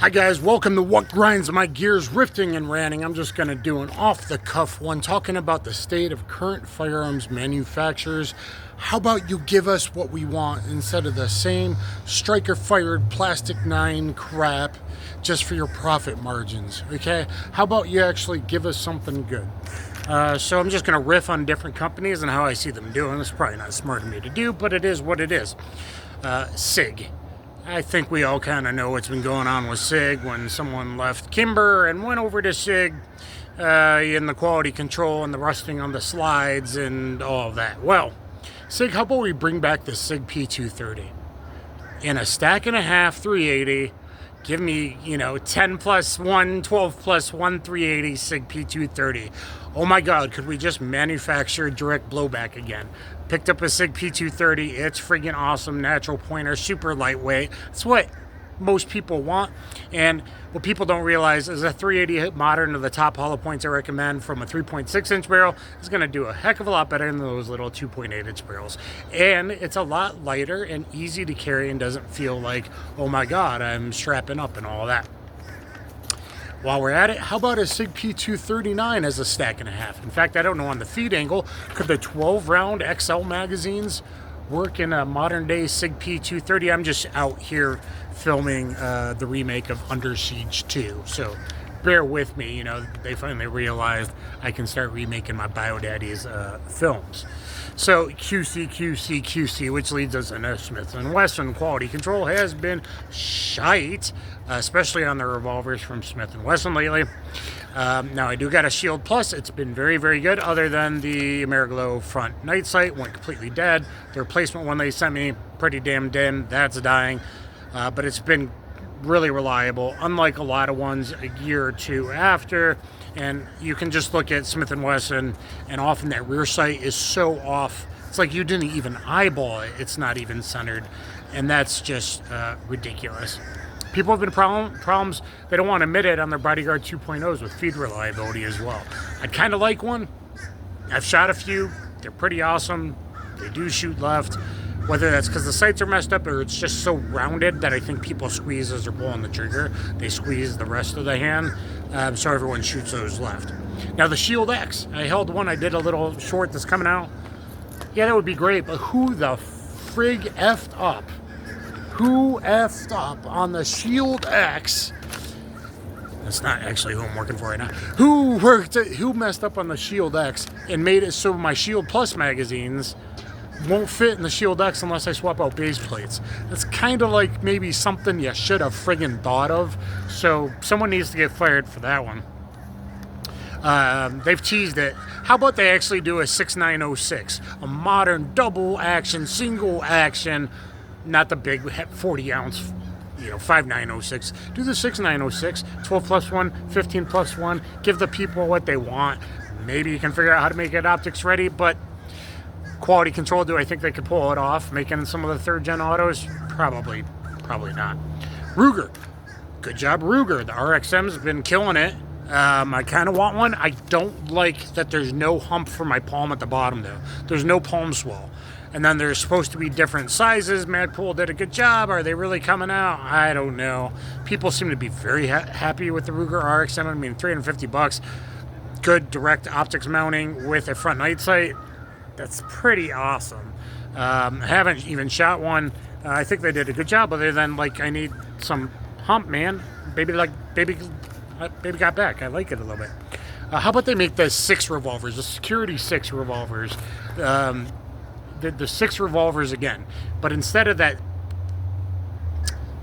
Hi guys, welcome to What Grinds My Gears Rifting and Ranting. I'm just going to do an off-the-cuff one talking about the state of current firearms manufacturers. How about you give us what we want instead of the same striker-fired plastic 9 crap just for your profit margins, okay? How about you actually give us something good? So I'm just going to riff on different companies and how I see them doing. It's probably not smart of me to do, but it is what it is. Sig. I think we all kind of know what's been going on with Sig when someone left Kimber and went over to Sig in the quality control and the rusting on the slides and all of that. Well, Sig, how about we bring back the Sig P230 in a stack and a half 380. Give me, 10 plus 1, 12 plus 1, 380 Sig P230. Oh my God, could we just manufacture direct blowback again? Picked up a Sig P230. It's friggin' awesome. Natural pointer, super lightweight. It's what most people want. And what people don't realize is a 380 modern of the top hollow points I recommend from a 3.6 inch barrel is going to do a heck of a lot better than those little 2.8 inch barrels. And it's a lot lighter and easy to carry and doesn't feel like, oh my God, I'm strapping up and all that. While we're at it, how about a Sig P239 as a stack and a half? In fact, I don't know on the feed angle, could the 12 round XL magazines work in a modern day Sig P230? I'm just out here filming the remake of Under Siege 2, so bear with me. They finally realized I can start remaking my Bio Daddy's films. So QC, which leads us into Smith & Wesson. Quality control has been shite, especially on the revolvers from Smith & Wesson lately. Now I do got a Shield Plus. It's been very, very good, other than the Ameriglow front night sight went completely dead. The replacement one they sent me, pretty damn dim. That's dying. But it's been really reliable, unlike a lot of ones a year or two after. And you can just look at Smith & Wesson, and often that rear sight is so off. It's like you didn't even eyeball it. It's not even centered. And that's just ridiculous. People have been problems. They don't want to admit it on their Bodyguard 2.0s with feed reliability as well. I'd kind of like one. I've shot a few. They're pretty awesome. They do shoot left. Whether that's because the sights are messed up or it's just so rounded that I think people squeeze as they're pulling the trigger. They squeeze the rest of the hand, so everyone shoots those left. Now the Shield X, I held one. I did a little short that's coming out. Yeah, that would be great, but who the frig effed up? Who effed up on the Shield X? That's not actually who I'm working for right now. Who messed up on the Shield X and made it so my Shield Plus magazines won't fit in the Shield X unless I swap out base plates? That's kind of like maybe something you should have friggin' thought of. So someone needs to get fired for that one. They've teased it. How about they actually do a 6906, a modern double action, single action, not the big 40 ounce, 5906. Do the 6906, 12 plus 1, 15 plus 1. Give the people what they want. Maybe you can figure out how to make it optics ready, but quality control, do I think they could pull it off, making some of the third gen autos? Probably not. Ruger, good job Ruger. The RXM's been killing it. I kind of want one. I don't like that there's no hump for my palm at the bottom though. There's no palm swell. And then there's supposed to be different sizes. Magpul did a good job. Are they really coming out? I don't know. People seem to be very happy with the Ruger RXM. I mean, $350. Good direct optics mounting with a front night sight. That's pretty awesome. I haven't even shot one. I think they did a good job, other than I need some hump, man. Baby got back. I like it a little bit. How about they make the 6 revolvers, the Security 6 revolvers, the 6 revolvers again, but instead of that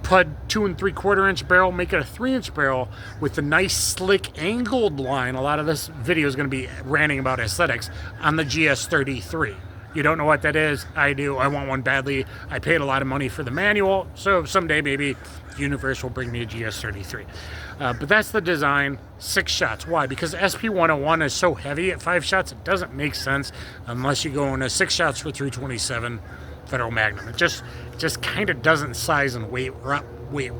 PUD 2 3/4 inch barrel, make it a 3 inch barrel with the nice slick angled line. A lot of this video is going to be ranting about aesthetics on the GS33. You don't know what that is? I do. I want one badly. I paid a lot of money for the manual, so someday maybe the universe will bring me a GS33. But that's the design. 6 shots. Why? Because SP101 is so heavy at 5 shots, it doesn't make sense unless you go into 6 shots for 327 Federal Magnum. It just kind of doesn't size and weight-wise.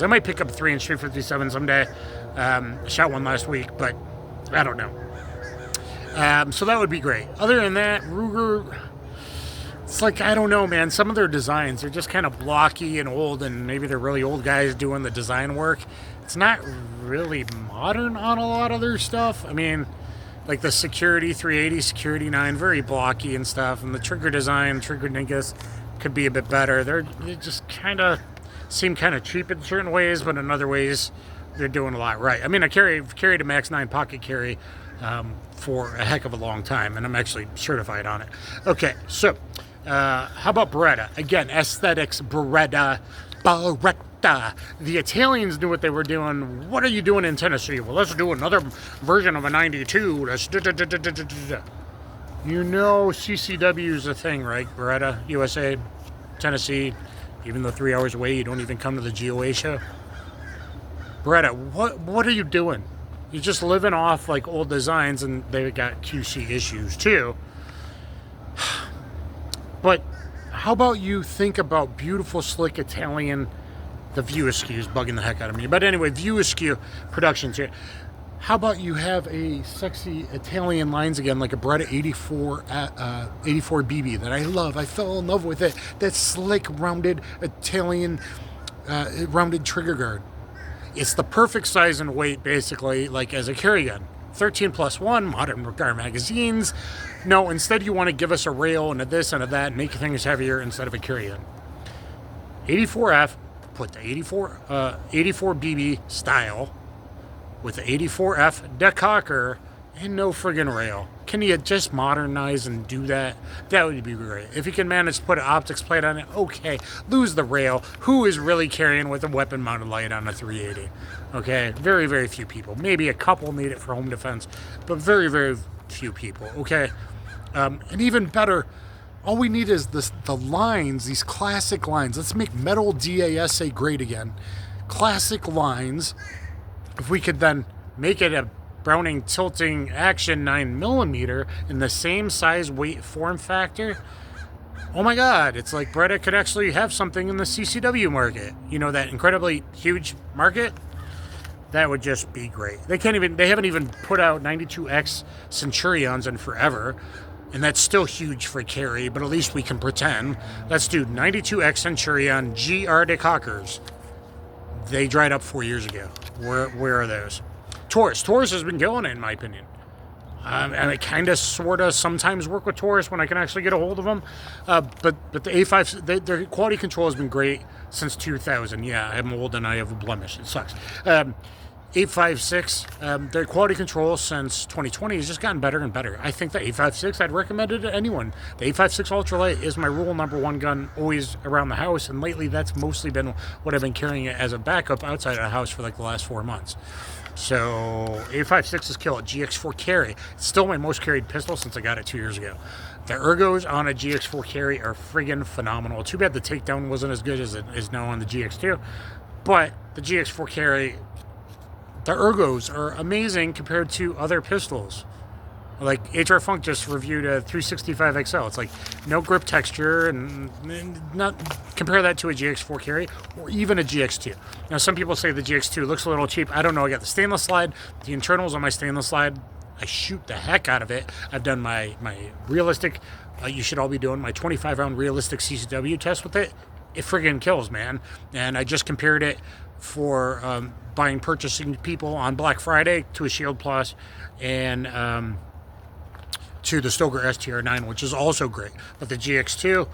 I might pick up a 3 inch 357 someday. Shot one last week, but I don't know. So that would be great. Other than that, Ruger, It's like, I don't know, man. Some of their designs are just kind of blocky and old, and maybe they're really old guys doing the design work. It's not really modern on a lot of their stuff. I mean, like the Security 380, Security 9, very blocky and stuff. And the trigger design, Trigger Ningus, could be a bit better. They just kind of seem kind of cheap in certain ways, but in other ways, they're doing a lot right. I mean, I've carried a Max 9 pocket carry for a heck of a long time, and I'm actually certified on it. Okay, so how about Beretta? Again, aesthetics, Beretta. The Italians knew what they were doing. What are you doing in Tennessee? Well, let's do another version of a 92. You know CCW is a thing, right? Beretta, USA, Tennessee. Even though 3 hours away, you don't even come to the GOA show. Beretta, what are you doing? You're just living off like old designs, and they got QC issues too. But how about you think about beautiful, slick Italian, the View Askew is bugging the heck out of me. But anyway, View Askew Productions here. How about you have a sexy Italian lines again, like a Beretta 84 BB that I love. I fell in love with it. That slick, rounded Italian, rounded trigger guard. It's the perfect size and weight, basically, like as a carry gun. 13+1, modern guard magazines. No, instead you want to give us a rail and a this and a that, and make things heavier instead of a carry gun. 84F, put the 84 BB style with the 84F decocker and no friggin' rail. Can you just modernize and do that? That would be great. If you can manage to put an optics plate on it, okay. Lose the rail. Who is really carrying with a weapon-mounted light on a 380? Okay, very, very few people. Maybe a couple need it for home defense, but very, very few people, okay? And even better, all we need is the lines, these classic lines. Let's make metal DASA great again. Classic lines. If we could then make it a Browning tilting action 9mm in the same size, weight, form factor, oh my god, it's like Beretta could actually have something in the CCW market. You know, that incredibly huge market? That would just be great. They haven't even put out 92X Centurions in forever, and that's still huge for carry, but at least we can pretend. Let's do 92X Centurion GR decockers. They dried up 4 years ago. Where are those? Taurus has been killing it, in my opinion. And I kind of, sort of, sometimes work with Taurus when I can actually get a hold of them. But the A5, their quality control has been great since 2000. Yeah, I'm old and I have a blemish. It sucks. 856, their quality control since 2020 has just gotten better and better. I think the 856, I'd recommend it to anyone. The 856 Ultralight is my rule number one gun, always around the house, and lately that's mostly been what I've been carrying it as a backup outside of the house for like the last 4 months. So 856 is kill it. GX4 carry. It's still my most carried pistol since I got it 2 years ago. The ergos on a GX4 carry are friggin' phenomenal. Too bad the takedown wasn't as good as it is now on the GX2. But the GX4 carry, the ergos are amazing compared to other pistols. Like HR Funk just reviewed a 365 XL. It's like no grip texture, and not compare that to a GX4 carry or even a GX2. Now some people say the GX2 looks a little cheap. I don't know. I got the stainless slide, the internals on my stainless slide. I shoot the heck out of it. I've done my realistic. You should all be doing my 25 round realistic CCW test with it. It friggin' kills, man. And I just compared it for purchasing people on Black Friday to a Shield Plus and to the Stoker STR9, which is also great. But the GX2,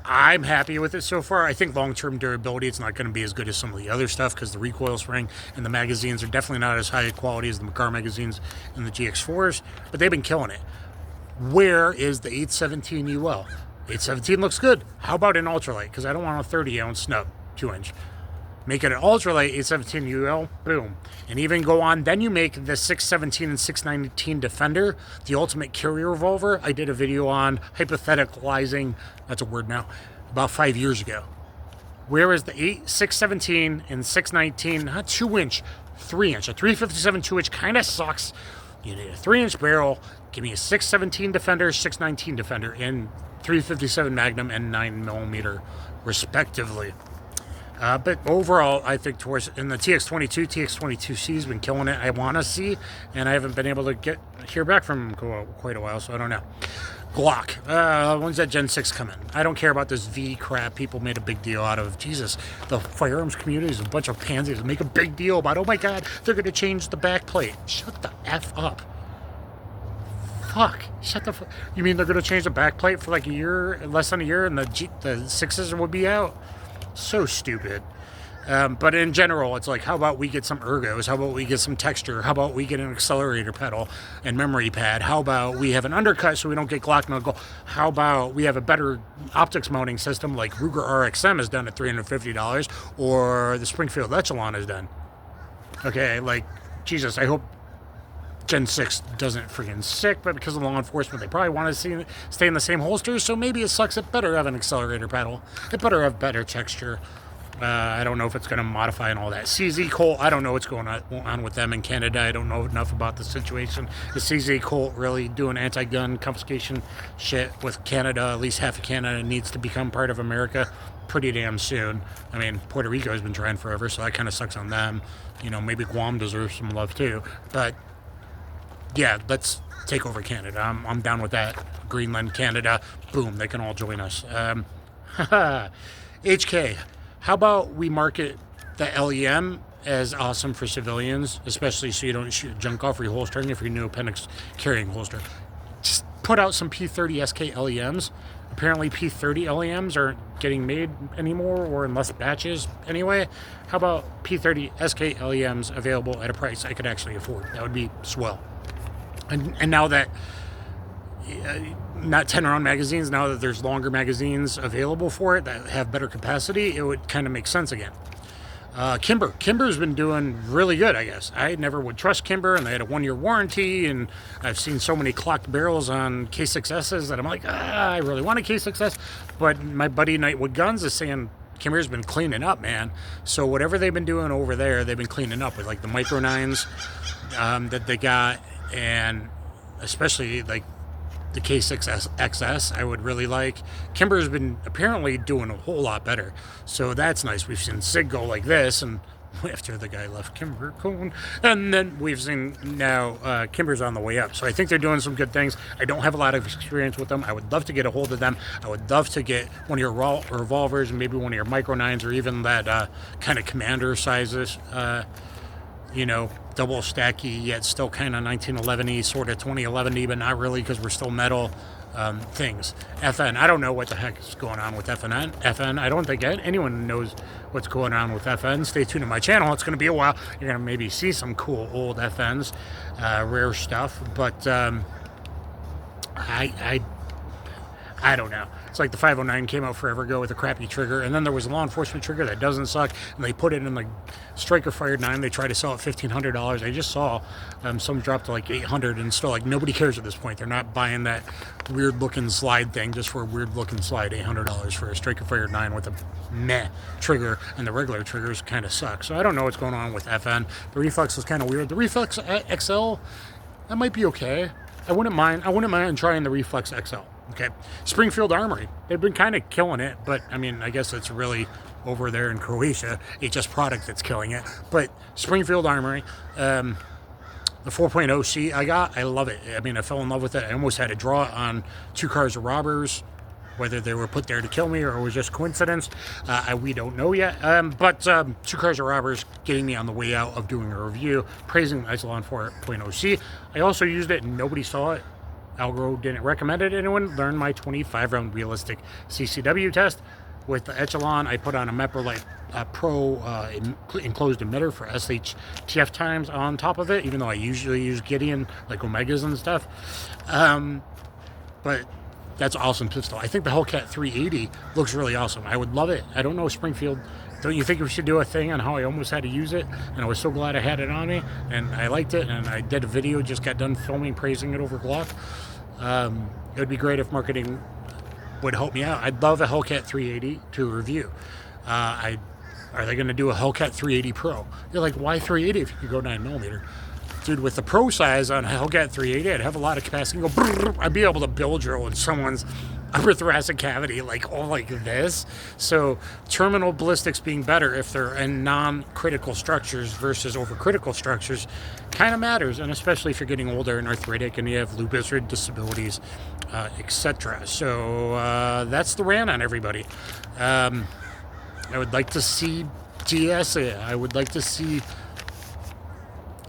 I'm happy with it so far. I think long-term durability, it's not going to be as good as some of the other stuff because the recoil spring and the magazines are definitely not as high quality as the Makar magazines and the GX4s, but they've been killing it. Where is the 817 UL? 817 looks good. How about an ultralight? Because I don't want a 30-ounce snub, 2-inch. Make it an ultralight 817 UL, boom. And even go on, then you make the 617 and 619 Defender, the ultimate carry revolver. I did a video on hypotheticalizing, that's a word now, about 5 years ago. Where is the 617 and 619, not 2-inch, 3-inch. A 357 2-inch kind of sucks. You need a 3-inch barrel. Give me a 617 Defender, 619 Defender, and 357 Magnum and 9mm, respectively. But overall, I think towards in the TX22C has been killing it. I want to see, and I haven't been able to hear back from him quite a while, so I don't know. Glock. When's that Gen 6 coming? I don't care about this V crap people made a big deal out of. Jesus, the firearms community is a bunch of pansies that make a big deal about, oh my god, they're going to change the back plate. Shut the F up. Fuck. Shut the fuck. You mean they're going to change the back plate for like a year, less than a year, and the 6s would be out? So stupid. But in general, it's like, how about we get some ergos? How about we get some texture? How about we get an accelerator pedal and memory pad? How about we have an undercut so we don't get Glock knuckle? How about we have a better optics mounting system like Ruger RXM is done at $350 or the Springfield Echelon is done? Okay, like, Jesus, I hope Gen 6 doesn't freaking sick, but because of law enforcement, they probably want to stay in the same holsters, so maybe it sucks. It better have an accelerator pedal. It better have better texture. I don't know if it's going to modify and all that. CZ Colt, I don't know what's going on with them in Canada. I don't know enough about the situation. Is CZ Colt really doing anti-gun confiscation shit with Canada? At least half of Canada needs to become part of America pretty damn soon. I mean, Puerto Rico has been trying forever, so that kind of sucks on them. You know, maybe Guam deserves some love too. But yeah, let's take over Canada. I'm down with that. Greenland, Canada, boom, they can all join us. HK. How about we market the LEM as awesome for civilians, especially so you don't shoot junk off reholstering if you're new appendix carrying holster. Just put out some P30 SK LEMs. Apparently P30 LEMs aren't getting made anymore or in less batches anyway. How about P30 SK LEMs available at a price I could actually afford? That would be swell. And now that not 10-round magazines, now that there's longer magazines available for it that have better capacity, it would kind of make sense again. Kimber's been doing really good, I guess. I never would trust Kimber, and they had a 1-year warranty, and I've seen so many clocked barrels on K6Ss that I'm like, I really want a K6S, but my buddy Nightwood Guns is saying Kimber's been cleaning up, man. So whatever they've been doing over there, they've been cleaning up with like the micro 9s that they got, and especially like the K6 XS, I would really like. Kimber's been apparently doing a whole lot better, so that's nice. We've seen Sig go like this, and after the guy left Kimber Cone, and then we've seen now Kimber's on the way up. So I think they're doing some good things. I don't have a lot of experience with them. I would love to get a hold of them. I would love to get one of your revolvers and maybe one of your micro 9s or even that kind of commander sizes. You know, double stacky, yet still kind of 1911y, sort of 2011y, but not really because we're still metal things. FN, I don't know what the heck is going on with FN. I don't think anyone knows what's going on with FN. Stay tuned to my channel. It's going to be a while. You're going to maybe see some cool old FNs, rare stuff, but I don't know. It's like the 509 came out forever ago with a crappy trigger, and then there was a law enforcement trigger that doesn't suck, and they put it in the striker fired 9. They tried to sell it $1,500. I just saw some drop to like $800, and still like nobody cares at this point. They're not buying that weird looking slide thing just for a weird looking slide. $800 for a striker fired 9 with a meh trigger, and the regular triggers kind of suck. So I don't know what's going on with FN. The Reflex was kind of weird. The Reflex XL, that might be okay. I wouldn't mind trying the Reflex XL. Okay, Springfield Armory. They've been kind of killing it, but I mean, I guess it's really over there in Croatia, HS Product that's killing it. But Springfield Armory, the 4.0C I love it. I mean, I fell in love with it. I almost had a draw on Two Cars of Robbers. Whether they were put there to kill me or it was just coincidence, we don't know yet. But Two Cars of Robbers getting me on the way out of doing a review, praising Echelon 4.0C. I also used it and nobody saw it. Algro didn't recommend it. Anyone learned my 25-round realistic CCW test. With the Echelon, I put on a Meprolite Pro enclosed emitter for SHTF times on top of it, even though I usually use Gideon, like Omegas and stuff. But that's an awesome pistol. I think the Hellcat 380 looks really awesome. I would love it. I don't know, Springfield, don't you think we should do a thing on how I almost had to use it? And I was so glad I had it on me, and I liked it, and I did a video, just got done filming, praising it over Glock. It would be great if marketing would help me out. I'd love a Hellcat 380 to review. Are they going to do a Hellcat 380 Pro? You're like, why 380 if you could go 9mm? Dude, with the Pro size on a Hellcat 380, I'd have a lot of capacity. I'd be able to bill drill in someone's upper thoracic cavity, like all like this. So terminal ballistics being better if they're in non-critical structures versus over-critical structures kind of matters, and especially if you're getting older and arthritic and you have lupus or disabilities, etc. So that's the rant on everybody. I would like to see DSA. I would like to see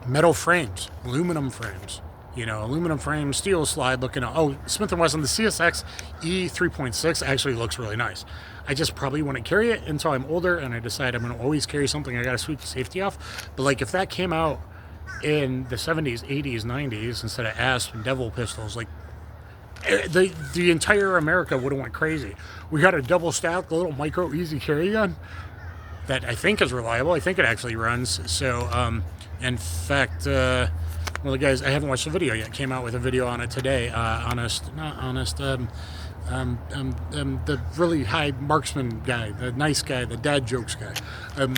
metal frames, aluminum frames. You know, aluminum frame, steel slide looking at, oh, Smith & Wesson, the CSX E3.6 actually looks really nice. I just probably want to carry it until I'm older and I decide I'm going to always carry something. I got to sweep the safety off. But like if that came out in the 70s, 80s, 90s instead of Asp and Devil pistols, like the entire America would have went crazy. We got a double stack, little micro easy carry gun that I think is reliable. I think it actually runs. So, in fact, well, the guys, I haven't watched the video yet. Came out with a video on it today. The really high marksman guy, the nice guy, the dad jokes guy.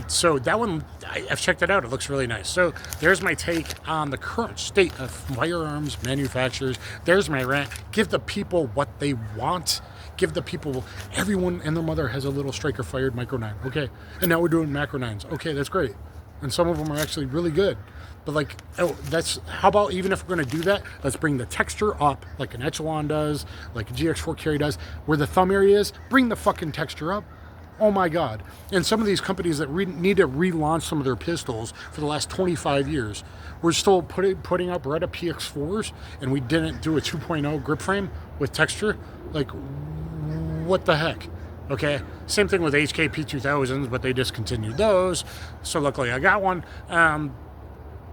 So that one, I've checked it out. It looks really nice. So there's my take on the current state of firearms manufacturers. There's my rant. Give the people what they want. Give the people, everyone and their mother has a little striker fired micro 9. Okay. And now we're doing macro 9s. Okay, that's great. And some of them are actually really good. But like, oh, how about even if we're going to do that, let's bring the texture up like an Echelon does, like a GX4 carry does, where the thumb area is, bring the fucking texture up. Oh my God. And some of these companies that need to relaunch some of their pistols for the last 25 years, we're still putting up Beretta PX4s and we didn't do a 2.0 grip frame with texture. Like, what the heck? Okay, same thing with HK P2000s, but they discontinued those. So luckily I got one.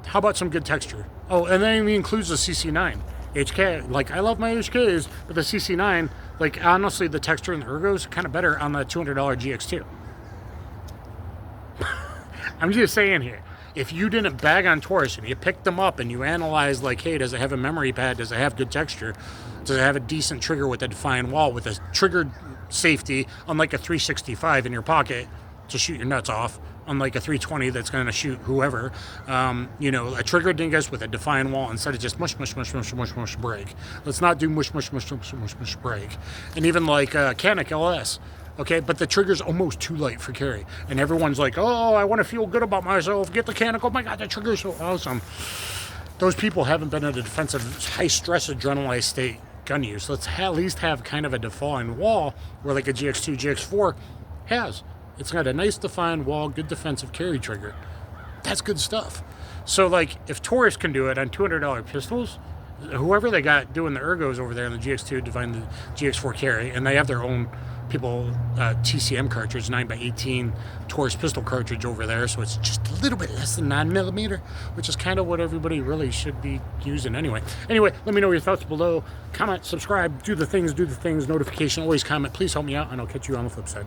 How about some good texture? Oh, and then it includes the CC9. HK, like I love my HKs, but the CC9, like honestly the texture and the ergos are kind of better on the $200 GX2. I'm just saying here, if you didn't bag on Taurus and you picked them up and you analyze like, hey, does it have a memory pad? Does it have good texture? Does it have a decent trigger with a defined wall with a triggered safety, unlike a 365 in your pocket to shoot your nuts off, unlike a 320 that's going to shoot whoever, a trigger dingus with a defined wall instead of just mush, break. Let's not do mush, break. And even like Canik LS, okay, but the trigger's almost too light for carry. And everyone's like, oh, I want to feel good about myself, get the Canik, oh my God, the trigger's so awesome. Those people haven't been in a defensive, high-stress, adrenaline state gun use. Let's at least have kind of a defined wall where like a GX2, GX4 has. It's got a nice defined wall, good defensive carry trigger. That's good stuff. So like if Taurus can do it on $200 pistols, whoever they got doing the ergos over there in the GX2 define the GX4 carry, and they have their own TCM cartridge, 9x18 Taurus pistol cartridge over there, so it's just a little bit less than 9mm, which is kind of what everybody really should be using anyway. Anyway, let me know your thoughts below. Comment, subscribe, do the things, notification, always comment. Please help me out, and I'll catch you on the flip side.